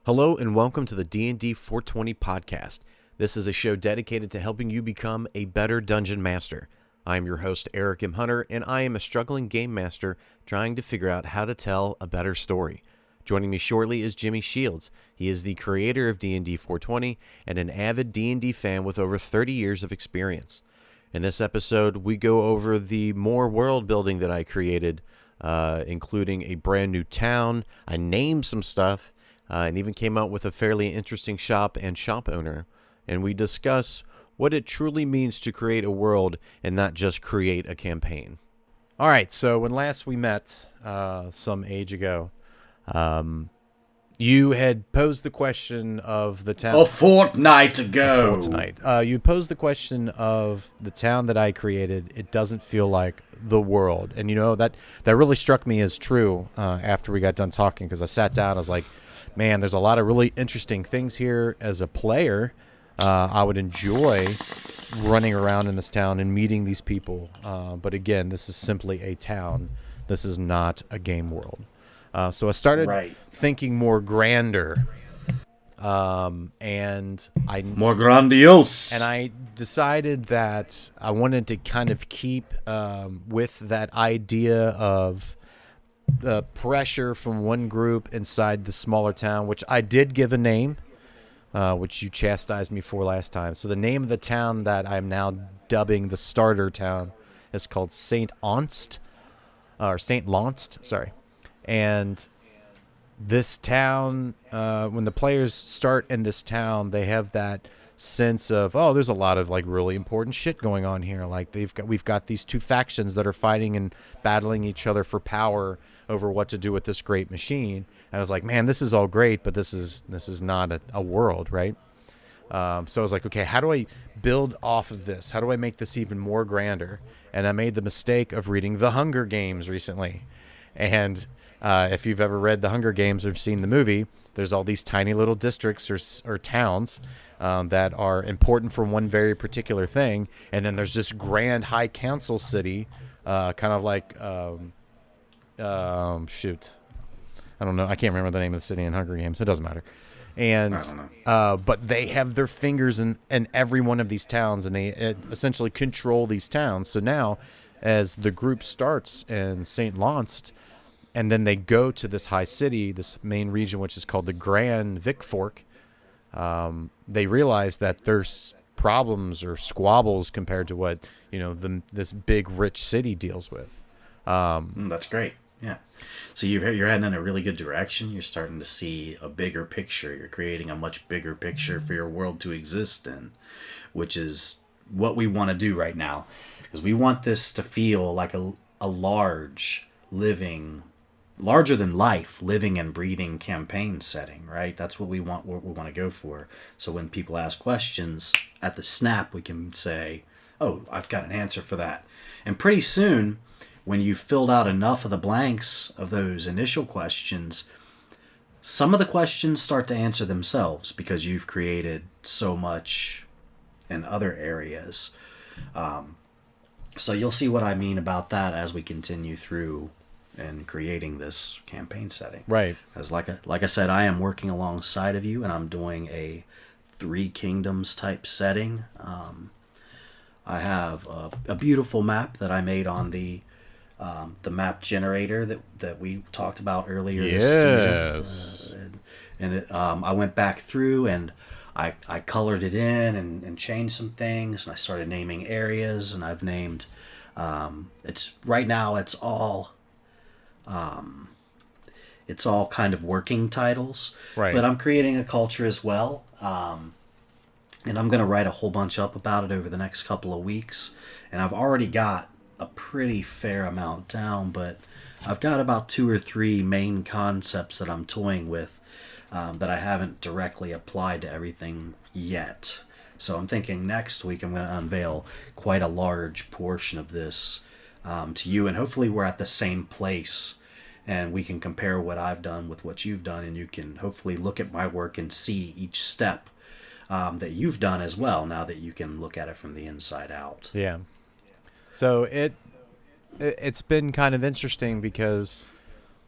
Hello and welcome to the D&D 420 podcast. This is a show dedicated to helping you become a better dungeon master. I am your host, Eric M. Hunter, and I am a struggling game master trying to figure out how to tell a better story. Joining me shortly is Jimmy Shields. He is the creator of D&D 420 and an avid D&D fan with over 30 years of experience. In this episode, we go over the more world building that I created, including a brand new town. I named some stuff, and even came out with a fairly interesting shop and shop owner. And we discuss what it truly means to create a world and not just create a campaign. All right, so when last we met, some age ago, you had posed the question of the town. A fortnight ago. You posed the question of the town that I created. It doesn't feel like the world. And, you know, that really struck me as true after we got done talking, because I sat down. I was like, man, there's a lot of really interesting things here. As a player, I would enjoy running around in this town and meeting these people. But again, this is simply a town. This is not a game world. So I started thinking more grander. And more grandiose. And I decided that I wanted to kind of keep with that idea of the pressure from one group inside the smaller town, which I did give a name, which you chastised me for last time. So the name of the town that I'm now dubbing the starter town is called St. Launst, sorry. And this town, when the players start in this town, they have that sense of, oh, there's a lot of like really important shit going on here. Like we've got these two factions that are fighting and battling each other for power over what to do with this great machine. And I was like, man, this is all great, but this is not a world, right? So I was like, okay, how do I build off of this? How do I make this even more grander? And I made the mistake of reading The Hunger Games recently. And if you've ever read The Hunger Games or seen the movie, there's all these tiny little districts or towns that are important for one very particular thing. And then there's this grand high council city, kind of like, I don't know. I can't remember the name of the city in Hunger Games. It doesn't matter. And I don't know. but they have their fingers in every one of these towns, and they essentially control these towns. So now, as the group starts in St. Launst, and then they go to this high city, this main region, which is called the Grand Vic Fork, they realize that there's problems or squabbles compared to what, you know, this big rich city deals with. That's great. Yeah. So you're heading in a really good direction. You're starting to see a bigger picture. You're creating a much bigger picture for your world to exist in, which is what we want to do right now, because we want this to feel like a large, living, larger than life, living and breathing campaign setting, right? That's what we want to go for. So when people ask questions, at the snap, we can say, oh, I've got an answer for that. And pretty soon, when you've filled out enough of the blanks of those initial questions, some of the questions start to answer themselves because you've created so much in other areas. So you'll see what I mean about that as we continue through and creating this campaign setting. Right. Because like I said, I am working alongside of you, and I'm doing a Three Kingdoms type setting. I have a beautiful map that I made on the map generator that we talked about earlier this season. I went back through and I colored it in and changed some things, and I started naming areas, and I've named it's all kind of working titles, right? But I'm creating a culture as well, and I'm going to write a whole bunch up about it over the next couple of weeks, and I've already got a pretty fair amount down, but I've got about 2 or 3 main concepts that I'm toying with that I haven't directly applied to everything yet. So I'm thinking next week I'm going to unveil quite a large portion of this to you, and hopefully we're at the same place and we can compare what I've done with what you've done, and you can hopefully look at my work and see each step that you've done as well, now that you can look at it from the inside out. Yeah. So it's been kind of interesting because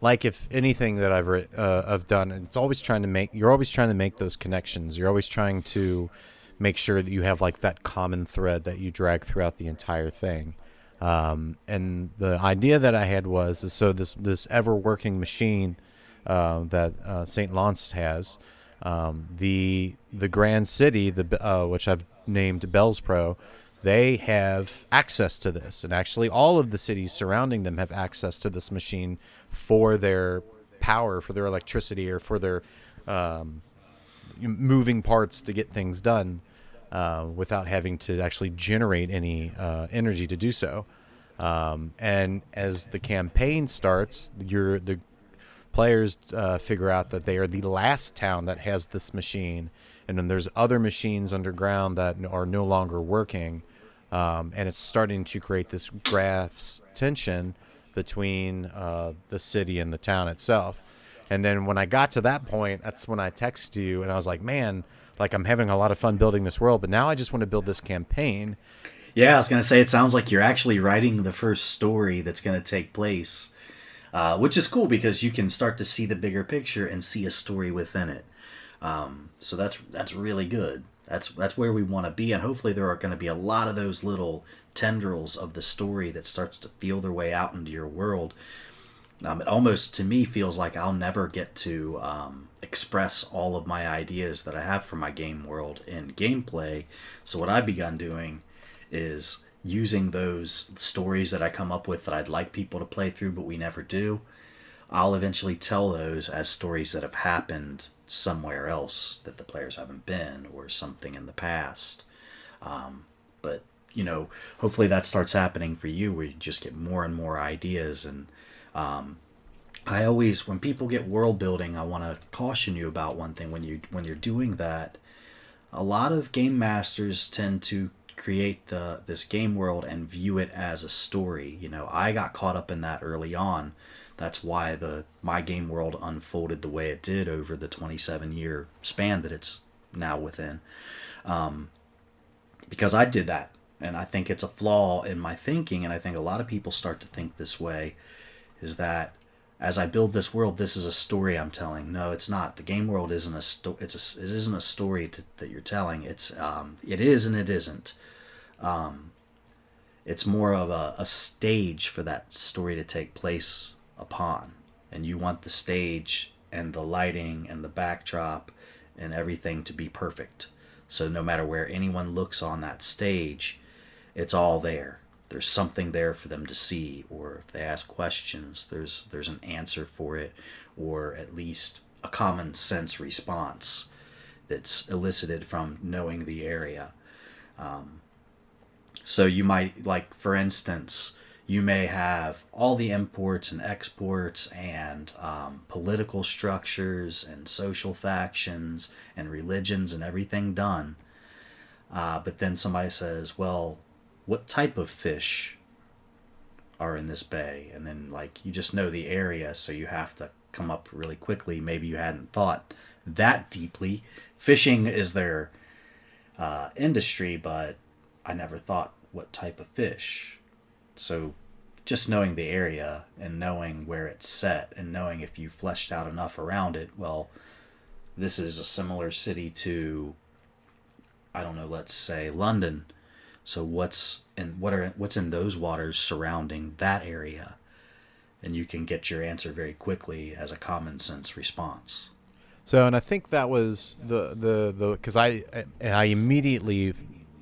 like if anything that I've done, it's always trying to make you're always trying to make those connections. You're always trying to make sure that you have like that common thread that you drag throughout the entire thing. And the idea that I had was is so this ever working machine that St. Lance has, the Grand City, which I've named Bell's Pro, they have access to this, and actually all of the cities surrounding them have access to this machine for their power, for their electricity, or for their moving parts to get things done without having to actually generate any energy to do so. And as the campaign starts, the players figure out that they are the last town that has this machine, and then there's other machines underground that are no longer working, and it's starting to create this graphs tension between the city and the town itself. And then when I got to that point, that's when I texted you, and I was like, man, like I'm having a lot of fun building this world, but now I just want to build this campaign. Yeah, I was going to say, it sounds like you're actually writing the first story that's going to take place, which is cool because you can start to see the bigger picture and see a story within it. So that's really good. That's where we want to be, and hopefully there are going to be a lot of those little tendrils of the story that starts to feel their way out into your world. It almost, to me, feels like I'll never get to express all of my ideas that I have for my game world in gameplay. So what I've begun doing is using those stories that I come up with that I'd like people to play through, but we never do. I'll eventually tell those as stories that have happened somewhere else that the players haven't been, or something in the past. But, hopefully that starts happening for you, where you just get more and more ideas. And I always, when people get world building, I want to caution you about one thing. When you're doing that, a lot of game masters tend to create this game world and view it as a story. I got caught up in that early on. That's why my game world unfolded the way it did over the 27-year span that it's now within. Because I did that, and I think it's a flaw in my thinking, and I think a lot of people start to think this way, is that as I build this world, this is a story I'm telling. No, it's not. The game world isn't it isn't a story that you're telling. It is and it isn't. It's more of a stage for that story to take place upon, and you want the stage and the lighting and the backdrop and everything to be perfect. So no matter where anyone looks on that stage, it's all there. There's something there for them to see, or if they ask questions, there's an answer for it, or at least a common sense response that's elicited from knowing the area. So you might, like, for instance, you may have all the imports and exports and political structures and social factions and religions and everything done. But then somebody says, well, what type of fish are in this bay? And then, like, you just know the area, so you have to come up really quickly. Maybe you hadn't thought that deeply. Fishing is their industry, but I never thought what type of fish. So just knowing the area and knowing where it's set and knowing if you fleshed out enough around it, well, this is a similar city to, I don't know, let's say London. So what's in those waters surrounding that area? And you can get your answer very quickly as a common sense response. So, and I think that was the because I immediately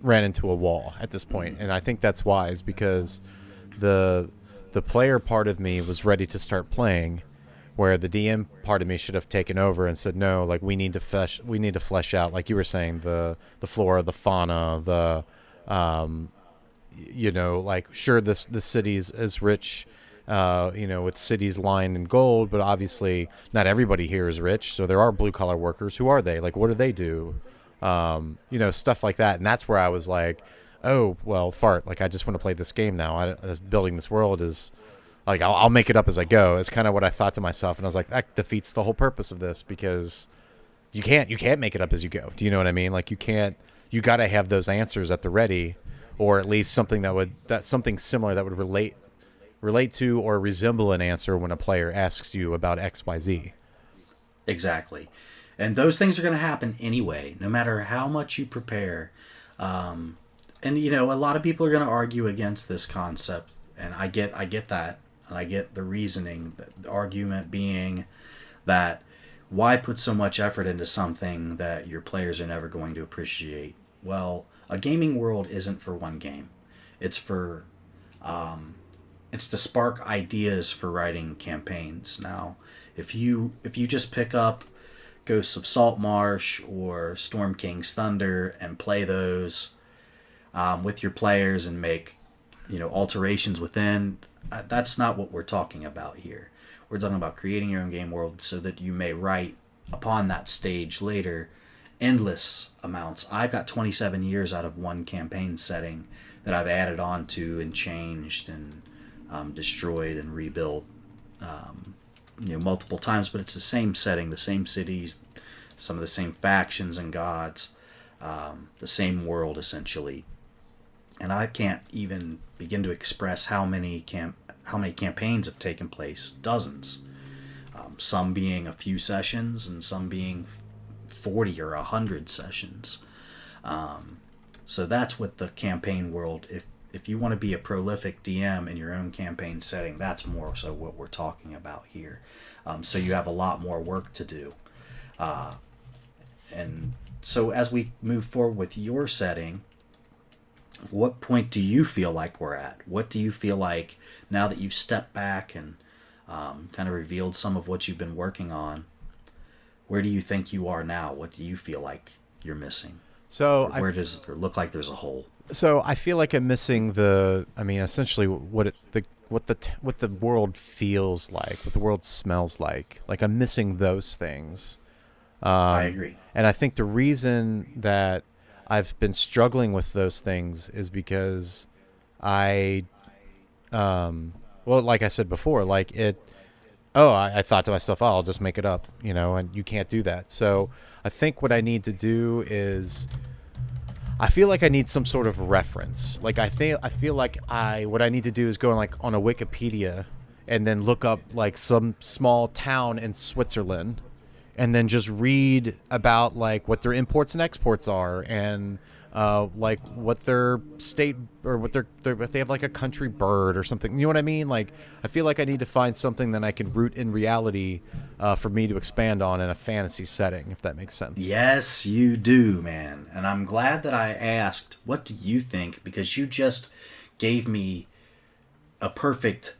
ran into a wall at this point, and I think that's wise because the player part of me was ready to start playing, where the DM part of me should have taken over and said, no, like we need to flesh out, like you were saying, the flora, the fauna, the like, sure, this city's as rich, with cities lined in gold, but obviously not everybody here is rich. So there are blue collar workers. Who are they? Like, what do they do? Stuff like that. And that's where I was like, oh, well, fart. Like, I just want to play this game now. Building this world is like, I'll make it up as I go. It's kind of what I thought to myself. And I was like, that defeats the whole purpose of this, because you can't make it up as you go. Do you know what I mean? Like, you got to have those answers at the ready, or at least something something similar that would relate relate to or resemble an answer when a player asks you about XYZ. Exactly. And those things are going to happen anyway, no matter how much you prepare. And a lot of people are going to argue against this concept, and I get that, and I get the reasoning. The argument being that why put so much effort into something that your players are never going to appreciate? Well, a gaming world isn't for one game. It's for it's to spark ideas for writing campaigns. Now, if you just pick up Ghosts of Saltmarsh or Storm King's Thunder and play those with your players and make alterations within, that's not what we're talking about here. We're talking about creating your own game world so that you may write upon that stage later endless amounts. I've got 27 years out of one campaign setting that I've added on to and changed and destroyed and rebuilt multiple times, but it's the same setting, the same cities, some of the same factions and gods, the same world essentially. And I can't even begin to express how many campaigns have taken place. Dozens. Some being a few sessions and some being 40 or 100 sessions. So that's what the campaign world, if you want to be a prolific DM in your own campaign setting, that's more so what we're talking about here. So you have a lot more work to do. And so as we move forward with your setting, what point do you feel like we're at? What do you feel like now that you've stepped back and kind of revealed some of what you've been working on? Where do you think you are now? What do you feel like you're missing? So or where does it look like there's a hole? So I feel like I'm missing essentially what the world feels like, what the world smells like. Like I'm missing those things. I agree. And I think the reason that I've been struggling with those things is because like I said before, I thought to myself, I'll just make it up, and you can't do that. So I think what I need to do is, I feel like I need some sort of reference. Like I feel like what I need to do is go on a Wikipedia and then look up like some small town in Switzerland and then just read about like what their imports and exports are and like what their state or what if they have like a country bird or something. You know what I mean? Like I feel like I need to find something that I can root in reality for me to expand on in a fantasy setting, if that makes sense. Yes, you do, man. And I'm glad that I asked, what do you think? Because you just gave me a perfect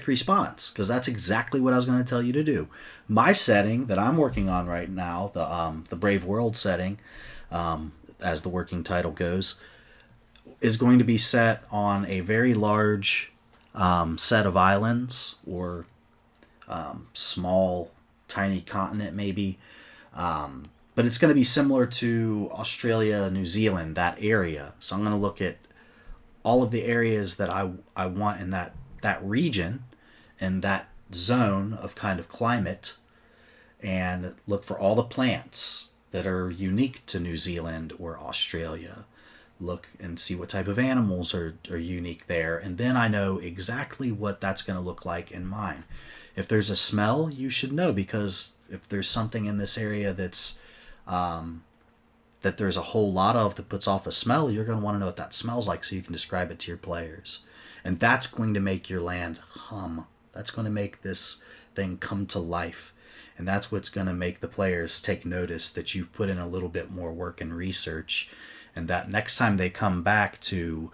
response, because that's exactly what I was going to tell you to do. My setting that I'm working on right now, the Brave World setting, as the working title goes, is going to be set on a very large set of islands, or small, tiny continent maybe. But it's going to be similar to Australia, New Zealand, that area. So I'm going to look at all of the areas that I want in that region and that zone of kind of climate, and look for all the plants that are unique to New Zealand or Australia. Look and see what type of animals are unique there, and then I know exactly what that's going to look like in mine. If there's a smell, you should know, because if there's something in this area that's that there's a whole lot of that puts off a smell, you're going to want to know what that smells like so you can describe it to your players. And that's going to make your land hum. That's going to make this thing come to life. And that's what's going to make the players take notice that you've put in a little bit more work and research. And that next time they come back to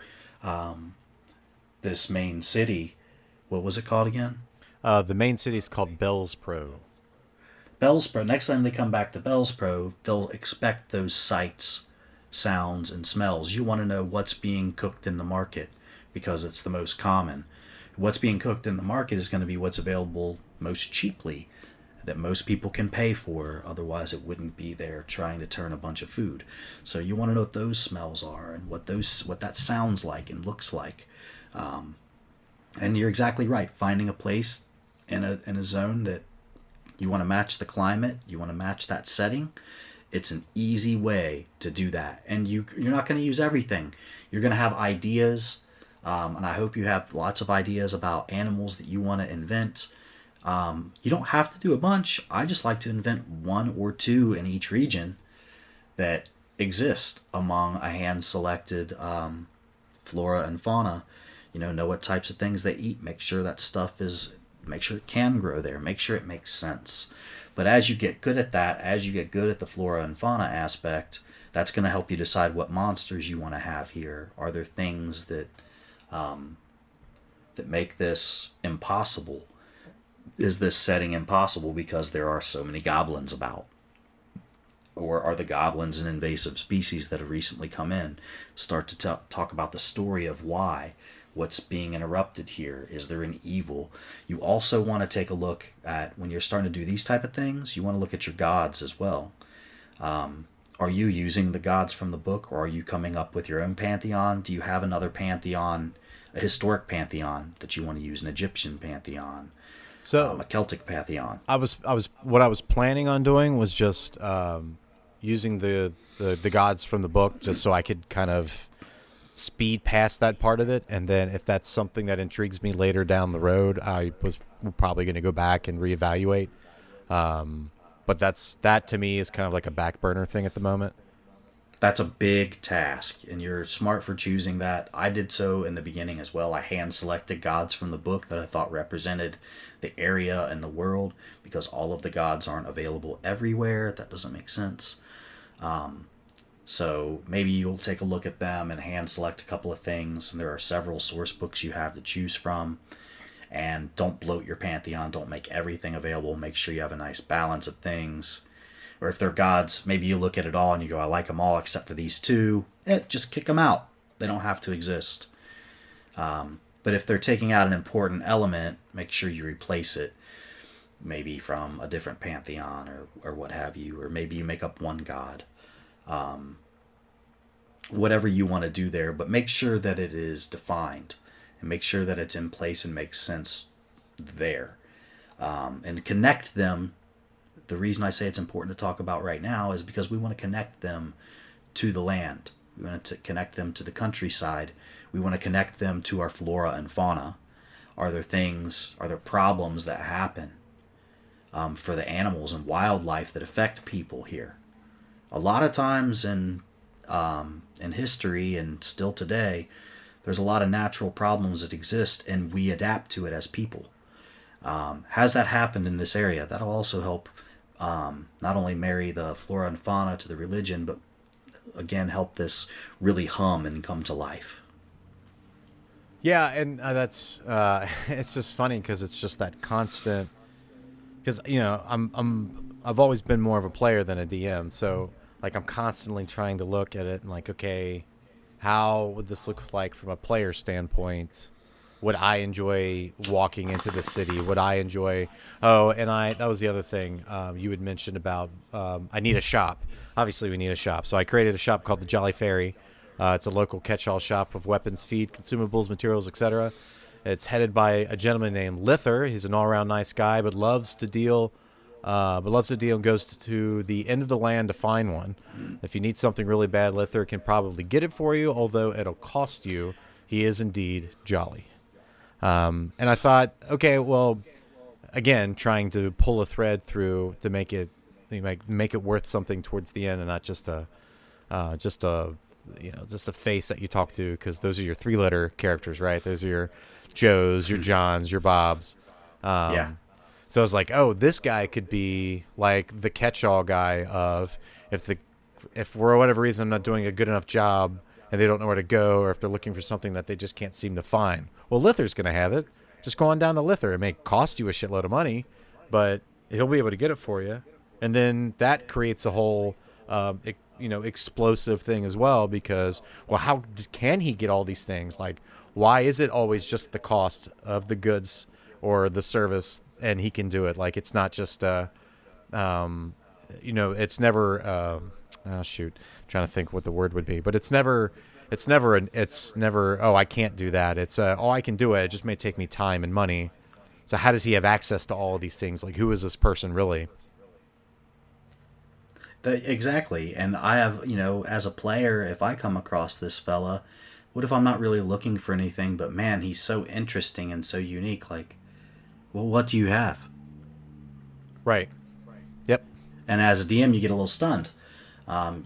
this main city, what was it called again? The main city is called Bellspro. Bellspro. Next time they come back to Bellspro, they'll expect those sights, sounds, and smells. You want to know what's being cooked in the market, because it's the most common. What's being cooked in the market is going to be what's available most cheaply, that most people can pay for. Otherwise, it wouldn't be there trying to turn a bunch of food. So you want to know what those smells are and what that sounds like and looks like. And you're exactly right. Finding a place in a zone that you want to match the climate, you want to match that setting. It's an easy way to do that. And you're not going to use everything. You're going to have ideas And I hope you have lots of ideas about animals that you want to invent. You don't have to do a bunch. I just like to invent one or two in each region that exist among a hand selected flora and fauna. Know what types of things they eat. Make sure it can grow there. Make sure it makes sense. But as you get good at that, as you get good at the flora and fauna aspect, that's going to help you decide what monsters you want to have here. Are there things that make this impossible? Is this setting impossible because there are so many goblins about? Or are the goblins an invasive species that have recently come in? Start to talk about the story of why. What's being interrupted here? Is there an evil? You also want to take a look at, when you're starting to do these type of things, you want to look at your gods as well. Are you using the gods from the book, or are you coming up with your own pantheon? Do you have another pantheon, a historic pantheon that you want to use, an Egyptian pantheon, So a Celtic pantheon? what I was planning on doing was just using the gods from the book, just so I could kind of speed past that part of it, and then if that's something that intrigues me later down the road, I was probably going to go back and reevaluate. But that to me is kind of like a back burner thing at the moment. That's a big task, and you're smart for choosing that. I did so in the beginning as well. I hand selected gods from the book that I thought represented the area and the world, because all of the gods aren't available everywhere. That doesn't make sense. So maybe you'll take a look at them and hand select a couple of things, and there are several source books you have to choose from. And don't bloat your pantheon. Don't make everything available. Make sure you have a nice balance of things. Or if they're gods, maybe you look at it all and you go, I like them all except for these two. Just kick them out. They don't have to exist. But if they're taking out an important element, make sure you replace it. Maybe from a different pantheon or what have you. Or maybe you make up one god. Whatever you want to do there. But make sure that it is defined. And make sure that it's in place and makes sense there. And connect them. The reason I say it's important to talk about right now is because we want to connect them to the land. We want to connect them to the countryside. We want to connect them to our flora and fauna. Are there problems that happen for the animals and wildlife that affect people here? A lot of times in history and still today, there's a lot of natural problems that exist, and we adapt to it as people. Has that happened in this area? That'll also help not only marry the flora and fauna to the religion, but again help this really hum and come to life. Yeah, and that's it's just funny because it's just that constant. Because I've always been more of a player than a DM, so like I'm constantly trying to look at it and like, okay, how would this look like from a player standpoint? Would I enjoy walking into the city? Would I enjoy? Oh, and that was the other thing you had mentioned about. I need a shop. Obviously, we need a shop. So I created a shop called the Jolly Fairy. It's a local catch-all shop of weapons, feed, consumables, materials, etc. It's headed by a gentleman named Lither. He's an all-around nice guy, but loves to deal. And goes to the end of the land to find one. If you need something really bad, Lither can probably get it for you, although it'll cost you. He is indeed jolly. And I thought, okay, well, again, trying to pull a thread through to make it worth something towards the end, and not just a face that you talk to, because those are your three-letter characters, right? Those are your Joes, your Johns, your Bobs. Yeah. So I was like, oh, this guy could be like the catch-all guy of if for whatever reason I'm not doing a good enough job and they don't know where to go, or if they're looking for something that they just can't seem to find. Well, Lither's going to have it. Just go on down to Lither. It may cost you a shitload of money, but he'll be able to get it for you. And then that creates a whole, explosive thing as well, because, well, how can he get all these things? Like, why is it always just the cost of the goods or the service and he can do it? Like, it's not just, it's never, I'm trying to think what the word would be, but it's never, oh, I can't do that. It's, oh, I can do it. It just may take me time and money. So how does he have access to all of these things? Like, who is this person really? Exactly. And I have, as a player, if I come across this fella, What if I'm not really looking for anything, but man, he's so interesting and so unique? Like, well, what do you have? Right. Yep. And as a DM, you get a little stunned.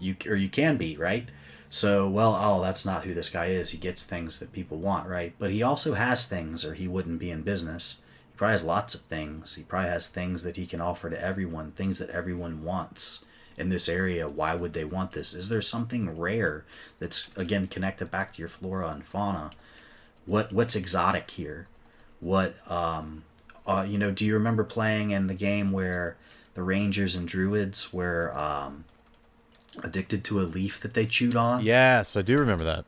You can be, right? So, well, oh, that's not who this guy is. He gets things that people want, right? But he also has things, or he wouldn't be in business. He probably has lots of things. He probably has things that he can offer to everyone, things that everyone wants in this area. Why would they want this? Is there something rare that's, again, connected back to your flora and fauna? What's exotic here? What do you remember playing in the game where the rangers and druids were addicted to a leaf that they chewed on? Yes, I do remember that.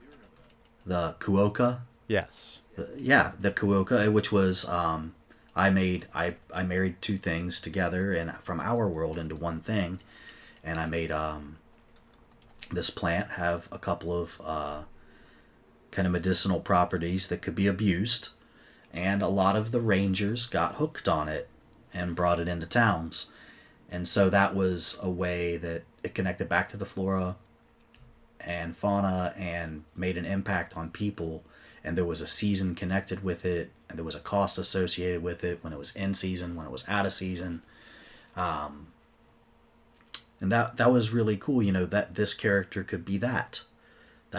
The kuoka. Yes. The kuoka, which was I married two things together and from our world into one thing, and I made this plant have a couple of kind of medicinal properties that could be abused, and a lot of the rangers got hooked on it and brought it into towns. And so that was a way that it connected back to the flora and fauna and made an impact on people. And there was a season connected with it, and there was a cost associated with it when it was in season, when it was out of season. And that was really cool, that this character could be that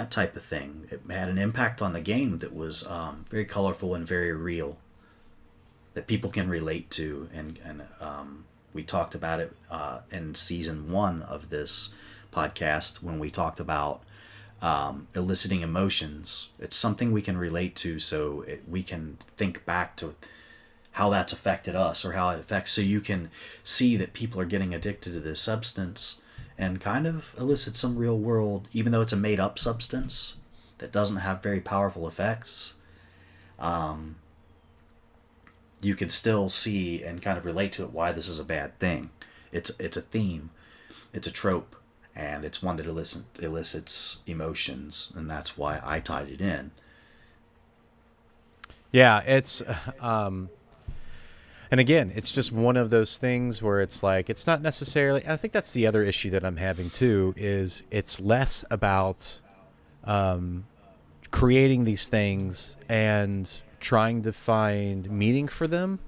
type of thing. It had an impact on the game that was very colorful and very real, that people can relate to. And we talked about it in season 1 of this podcast when we talked about eliciting emotions. It's something we can relate to, so we can think back to how that's affected us or how it affects. So you can see that people are getting addicted to this substance and kind of elicit some real world, even though it's a made up substance that doesn't have very powerful effects. You can still see and kind of relate to it why this is a bad thing. It's a theme, it's a trope, and it's one that elicits emotions, and that's why I tied it in. Yeah, it's and again, it's just one of those things where it's like, it's not necessarily, I think that's the other issue that I'm having too, is it's less about creating these things and trying to find meaning for them,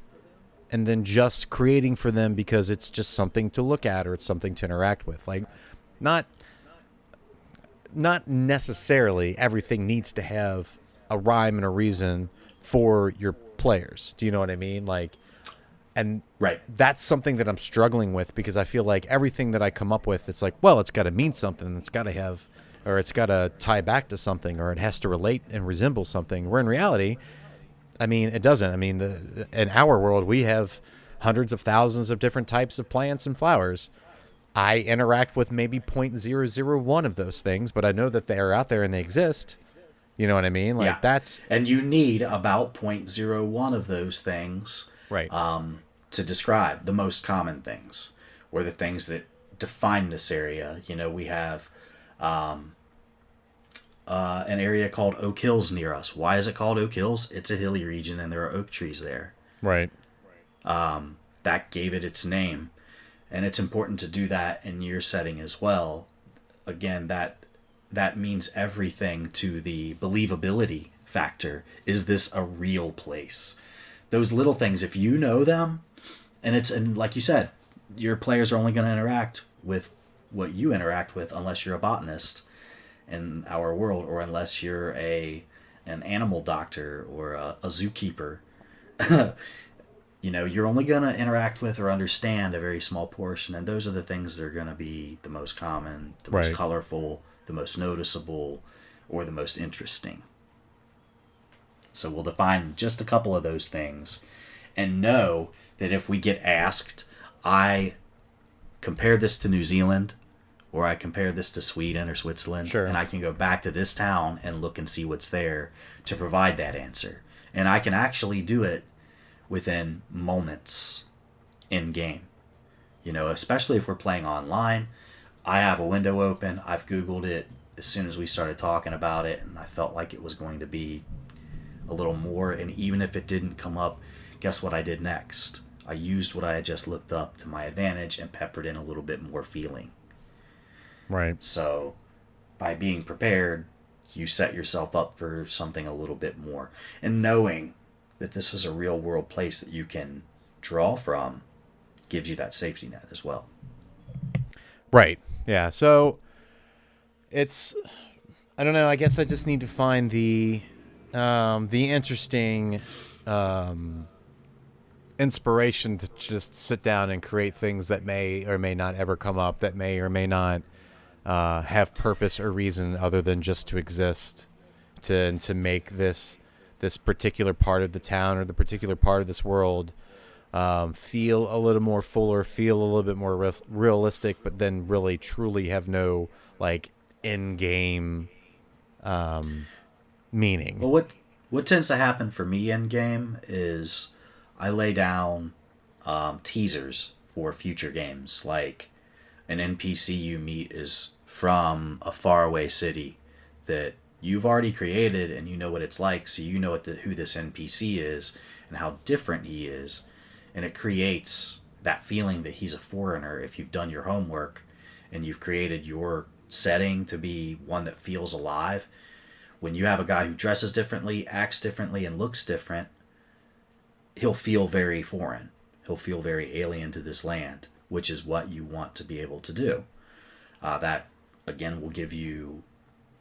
and then just creating for them because it's just something to look at or it's something to interact with. Like, not necessarily everything needs to have a rhyme and a reason for your players. Do you know what I mean? Like, and right, that's something that I'm struggling with, because I feel like everything that I come up with, it's like, well, it's got to mean something. It's got to have, or it's got to tie back to something, or it has to relate and resemble something. Where in reality, I mean, it doesn't. I mean, in our world, we have hundreds of thousands of different types of plants and flowers. I interact with maybe 0.001 of those things, but I know that they are out there and they exist. You know what I mean? Like, that's... And you need about 0.01 of those things, right, to describe the most common things, or the things that define this area. We have an area called Oak Hills near us. Why is it called Oak Hills? It's a hilly region and there are oak trees there. Right. That gave it its name. And it's important to do that in your setting as well. Again, that means everything to the believability factor. Is this a real place? Those little things, if you know them, and like you said, your players are only going to interact with what you interact with unless you're a botanist in our world, or unless you're an animal doctor or a zookeeper. You're only going to interact with or understand a very small portion, and those are the things that are going to be the most common, the most colorful, the most noticeable, or the most interesting. So we'll define just a couple of those things, and know that if we get asked, I compare this to New Zealand, or I compare this to Sweden or Switzerland, sure, and I can go back to this town and look and see what's there to provide that answer. And I can actually do it within moments in game. Especially if we're playing online. I have a window open. I've Googled it as soon as we started talking about it, and I felt like it was going to be a little more. And even if it didn't come up, guess what I did next? I used what I had just looked up to my advantage and peppered in a little bit more feeling. Right. So by being prepared, you set yourself up for something a little bit more. And knowing that this is a real world place that you can draw from gives you that safety net as well. Right. Yeah. So it's, I don't know. I guess I just need to find the interesting inspiration to just sit down and create things that may or may not ever come up, that may or may not have purpose or reason other than just to exist, to make this particular part of the town or the particular part of this world feel a little more fuller, feel a little bit more realistic, but then really truly have no like in-game meaning. Well, what tends to happen for me in game is I lay down teasers for future games. Like an NPC you meet is from a faraway city that you've already created, and you know what it's like, so you know who this NPC is and how different he is, and it creates that feeling that he's a foreigner if you've done your homework and you've created your setting to be one that feels alive. When you have a guy who dresses differently, acts differently, and looks different, he'll feel very foreign. He'll feel very alien to this land, which is what you want to be able to do. That, again, will give you...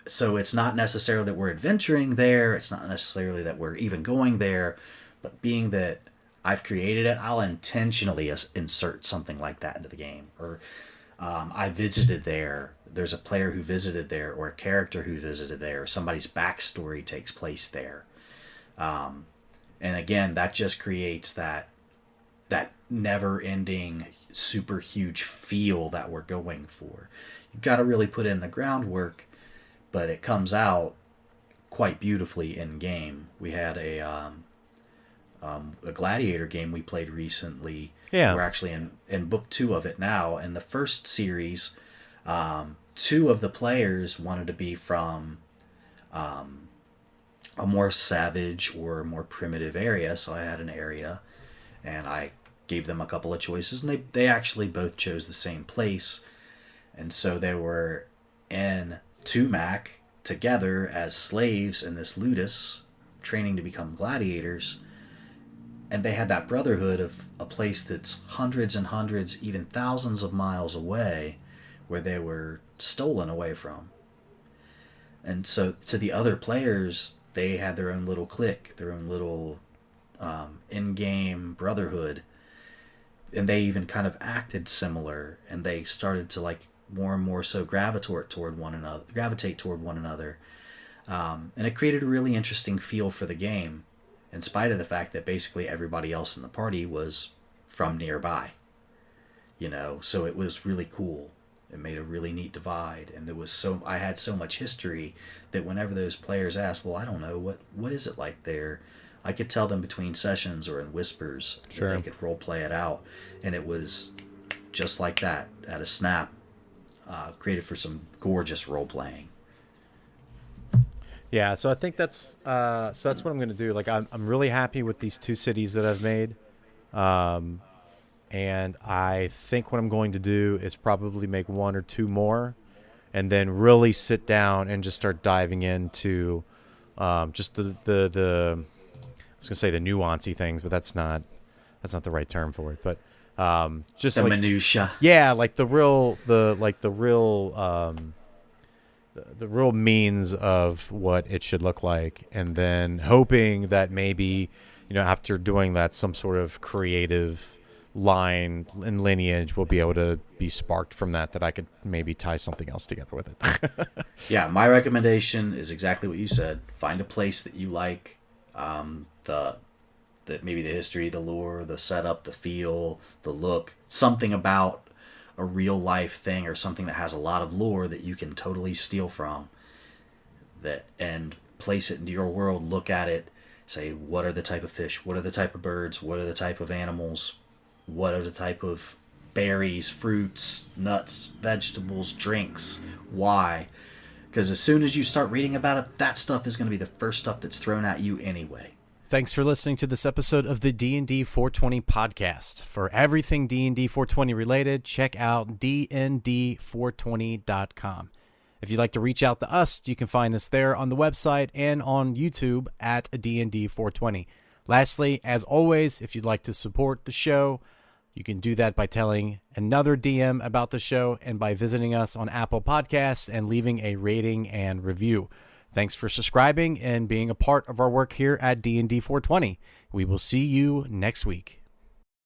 So it's not necessarily that we're adventuring there. It's not necessarily that we're even going there. But being that I've created it, I'll intentionally insert something like that into the game. Or I visited there. There's a player who visited there, or a character who visited there, or somebody's backstory takes place there. And again, that just creates that never-ending, super huge feel that we're going for. You've got to really put in the groundwork, but it comes out quite beautifully in game. We had a Gladiator game we played recently. Yeah. We're actually in book 2 of it now. In the first series, 2 of the players wanted to be from a more savage or more primitive area, so I had an area, and I gave them a couple of choices, and they actually both chose the same place. And so they were in Tumac together as slaves in this ludus, training to become gladiators. And they had that brotherhood of a place that's hundreds and hundreds, even thousands of miles away, where they were stolen away from. And so to the other players, they had their own little clique, their own little in-game brotherhood. And they even kind of acted similar, and they started to like more and more so gravitate toward one another. And it created a really interesting feel for the game, in spite of the fact that basically everybody else in the party was from nearby. So it was really cool. It made a really neat divide, and I had so much history that whenever those players asked, well, I don't know, what is it like there? I could tell them between sessions or in whispers. Sure. That they could role play it out, and it was just like that at a snap. Created for some gorgeous role playing. Yeah, so I think that's what I'm going to do. Like, I'm really happy with these 2 cities that I've made, and I think what I'm going to do is probably make 1 or 2 more, and then really sit down and just start diving into just the I was going to say the nuancy things, but that's not the right term for it. But just the like minutia. Yeah, like the real means of what it should look like, and then hoping that maybe, after doing that, some sort of creative line and lineage will be able to be sparked from that I could maybe tie something else together with it. Yeah, my recommendation is exactly what you said. Find a place that you like, maybe the history, the lore, the setup, the feel, the look, something about a real life thing or something that has a lot of lore that you can totally steal from, and place it into your world. Look at it, say, what are the type of fish, what are the type of birds, what are the type of animals, what are the type of berries, fruits, nuts, vegetables, drinks, why? Because as soon as you start reading about it, that stuff is going to be the first stuff that's thrown at you anyway. Thanks for listening to this episode of the D&D 420 podcast. For everything D&D 420 related, check out dnd420.com. If you'd like to reach out to us, you can find us there on the website and on YouTube at DND420. Lastly, as always, if you'd like to support the show, you can do that by telling another DM about the show and by visiting us on Apple Podcasts and leaving a rating and review. Thanks for subscribing and being a part of our work here at D&D 420. We will see you next week.